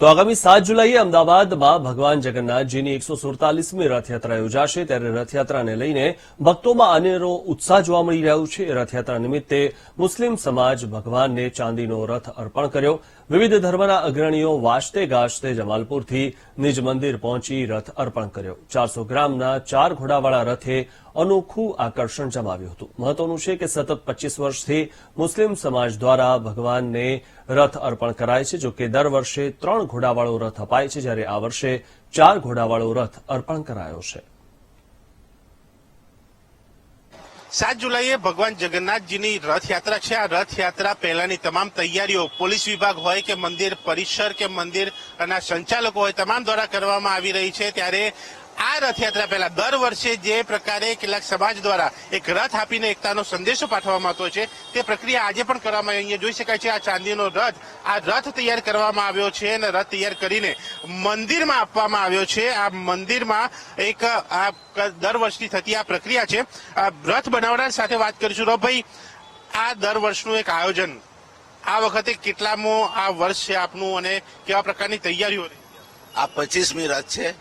તો આગામી 7 જુલાઈએ અમદાવાદમાં ભગવાન જગન્નાથજીની 147મી રથયાત્રા યોજાશે ત્યારે રથયાત્રાને લઈને ભક્તોમાં અનેરો ઉત્સાહ જોવા મળી રહ્યો છે। રથયાત્રા નિમિત્તે મુસ્લિમ સમાજ ભગવાનને ચાંદીનો રથ અર્પણ કર્યો। વિવિધ ધર્મના અગ્રણીઓ વાજતે ગાજતે જમાલપુરથી નિજ મંદિર પહોંચી રથ અર્પણ કર્યો। 400 ગ્રામના 4 ઘોડાવાળા રથે અનોખું આકર્ષણ જમાવ્યું હતું। મહત્વનું છે કે સતત 25 વર્ષથી મુસ્લિમ સમાજ દ્વારા ભગવાનને રથ અર્પણ કરાય છે। જો કે દર વર્ષે 3 ઘોડાવાળો રથ અપાય છે, જ્યારે આ વર્ષે 4 ઘોડાવાળો રથ અર્પણ કરાયો છે। 7 જુલાઈએ ભગવાન જગન્નાથજીની રથયાત્રા છે। આ રથયાત્રા પહેલાની તમામ તૈયારીઓ પોલીસ વિભાગ હોય કે મંદિર પરિસર કે મંદિરના સંચાલકો હોય તમામ દ્વારા કરવામાં આવી રહી છે। ત્યારે આ રથયાત્રા પહેલા દર વર્ષે જે પ્રકારે કેટલાક સમાજ દ્વારા એક રથ આપીને એકતાનો સંદેશો પાઠવવામાં આવતો છે તે પ્રક્રિયા આજે પણ કરવામાં આવી। અહીંયા જોઈ શકાય છે આ ચાંદીનો રથ, આ રથ તૈયાર કરવામાં આવ્યો છે અને રથ તૈયાર કરીને મંદિરમાં આપવામાં આવ્યો છે। આ મંદિરમાં એક આ દર વર્ષની થતી આ પ્રક્રિયા છે। આ રથ બનાવનાર સાથે વાત કરીશું। ભાઈ, આ દર વર્ષનું એક આયોજન, આ વખતે કેટલામો આ વર્ષ છે આપનું અને કેવા પ્રકારની તૈયારીઓ? આ 25મી રથ છે।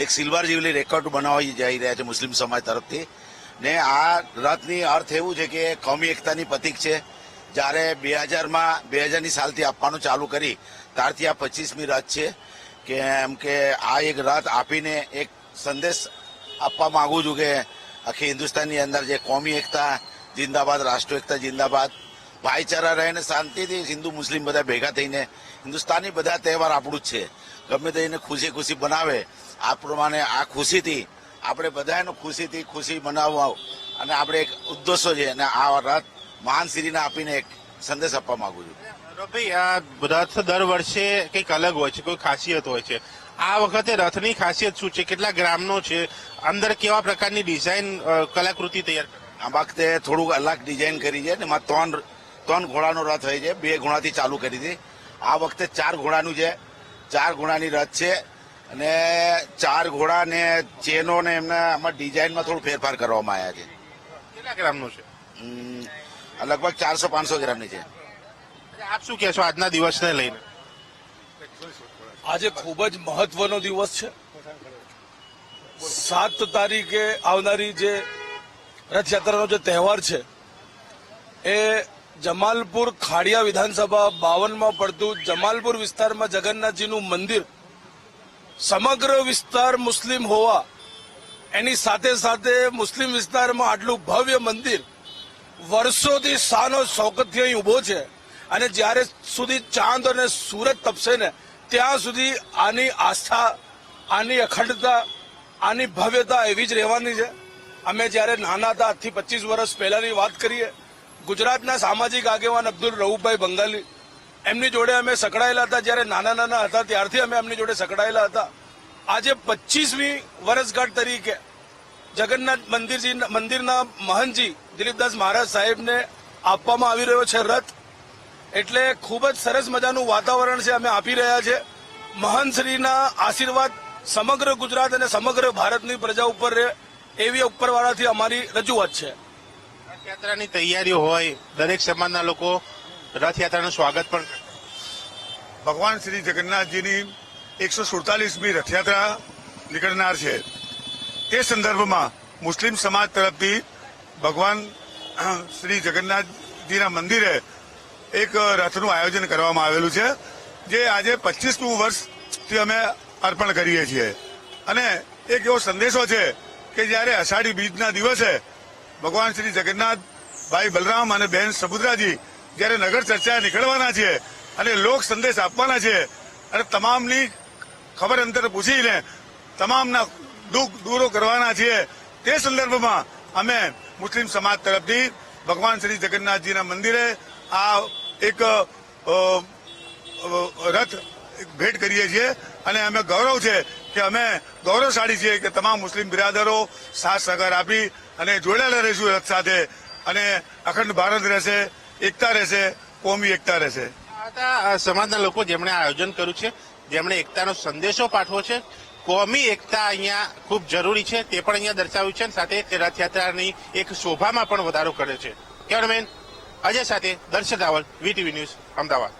એક સિલ્વર જ્યુબલી રેકોર્ડ બનાવવા જઈ રહ્યા છે મુસ્લિમ સમાજ તરફથી ને આ રથની અર્થ એવું છે કે કોમી એકતાની પ્રતીક છે। જ્યારે 2000ની સાલથી આપવાનું ચાલુ કરી ત્યારથી આ 25મી રથ છે કે એમ કે આ એક રથ આપીને એક સંદેશ આપવા માંગુ છું કે આખી હિન્દુસ્તાનની અંદર જે કોમી એકતા જિંદાબાદ, રાષ્ટ્ર એકતા જિંદાબાદ, ભાઈચારા રહીને શાંતિથી હિન્દુ મુસ્લિમ બધા ભેગા થઈને હિન્દુસ્તાની બધા તહેવાર આપણું જ છે, ગમે તે એને ખુશી ખુશી બનાવે। આ પ્રમાણે આ ખુશીથી આપણે બધાને ખુશી મનાવવા અને આપણે એક ઉદ્દેશો છે અને આ રથ મહાન શ્રીને આપીને એક સંદેશ આપવા માંગુ છું। ભાઈ, આ રથ દર વર્ષે કંઈક અલગ હોય છે, કોઈ ખાસિયત હોય છે। આ વખતે રથની ખાસિયત શું છે? કેટલા ગ્રામનો છે? અંદર કેવા પ્રકારની ડિઝાઇન કલાકૃતિ તૈયાર? આ વખતે થોડુંક અલગ ડિઝાઇન કરી છે। એમાં 3 ઘોડાનો રથ હોય છે, 2 ઘોડાથી ચાલુ કરી હતી। આ વખતે 4 ઘોડાનું છે, 4 ઘોડાની રથ છે અને 4 ઘોડા ને ચેનો ને એમના આમાં ડિઝાઇનમાં થોડું ફેરફાર કરવામાં આવ્યા છે। કેટલા ગ્રામનું છે? લગભગ 400-500 ગ્રામની છે। આપ શું કહેશો આજના દિવસને લઈને? આજે ખૂબ જ મહત્વનો દિવસ છે। 7 તારીખે આવનારી જે રથયાત્રાનો જે તહેવાર છે એ જમાલપુર ખાડિયા વિધાનસભા 52માં પડતું જમાલપુર વિસ્તારમાં જગન્નાથજીનું મંદિર સમગ્ર વિસ્તાર મુસ્લિમ હોવા એની સાથે સાથે મુસ્લિમ વિસ્તારમાં આટલું ભવ્ય મંદિર વર્ષોથી શાનો શૌકતથી અહીં ઉભો છે અને જ્યારે સુધી ચાંદ અને સૂરજ તપશે ને ત્યાં સુધી આની આસ્થા, આની અખંડતા, આની ભવ્યતા એવી જ રહેવાની છે। અમે જ્યારે નાના હતા, આજથી 25 વર્ષ પહેલાની વાત કરીએ, ગુજરાતના સામાજિક આગેવાન અબ્દુલ રઉફભાઈ બંગાલી એમની જોડે અમે સંકળાયેલા હતા। જ્યારે નાના હતા ત્યારથી અમે એમની જોડે સંકળાયેલા હતા। આજે 25મી વર્ષગાંઠ તરીકે જગન્નાથ મંદિરના મહંતજી દિલીપદાસ મહારાજ સાહેબને આપવામાં આવી રહ્યો છે રથ, એટલે ખૂબ જ સરસ મજાનું વાતાવરણ છે અમે આપી રહ્યા છે। મહંતશ્રીના આશીર્વાદ સમગ્ર ગુજરાત અને સમગ્ર ભારતની પ્રજા ઉપર રહે એવી ઉપરવાળાથી અમારી રજૂઆત છે। રથયાત્રાની તૈયારીઓ હોય, દરેક સમાજના લોકો રથયાત્રાનું સ્વાગત પણ કરે। ભગવાન શ્રી જગન્નાથજીની 147મી રથયાત્રા નીકળનાર છે, તે સંદર્ભમાં મુસ્લિમ સમાજ તરફથી ભગવાન શ્રી જગન્નાથજીના મંદિરે એક રથનું આયોજન કરવામાં આવેલું છે, જે આજે 25મું વર્ષથી અમે અર્પણ કરીએ છીએ। અને એક એવો સંદેશો છે કે જ્યારે અષાઢી બીજના દિવસે ભગવાન શ્રી જગન્નાથ, ભાઈ બલરામ અને બહેન સુભદ્રાજી જ્યારે નગર ચર્ચા નીકળવાના છે અને લોક સંદેશ આપવાના છે અને તમામની ખબર અંતર પૂછીને તમામના દુઃખ દૂરો કરવાના છીએ, તે સંદર્ભમાં અમે મુસ્લિમ સમાજ તરફથી ભગવાન શ્રી જગન્નાથજીના મંદિરે આ એક રથ ભેટ કરીએ છીએ અને અમે ગૌરવ છે કે અમે ગૌરવશાળી છીએ કે તમામ મુસ્લિમ બિરાદરો સાથ સહકાર આપી અને જોડાયેલા રહીશું રથ સાથે અને અખંડ ભારત રહેશે, એકતા રહેશે, કોમી એકતા રહેશે। સમાજના લોકો જેમણે આયોજન કર્યું છે, જેમણે એકતાનો સંદેશો પાઠવો છે, કોમી એકતા અહીંયા ખૂબ જરૂરી છે તે પણ અહીંયા દર્શાવ્યું છે, સાથે રથયાત્રાની એક શોભામાં પણ વધારો કર્યો છે। કેમેરામેન અજય સાથે દર્શક રાવલ, વીટીવી ન્યૂઝ, અમદાવાદ।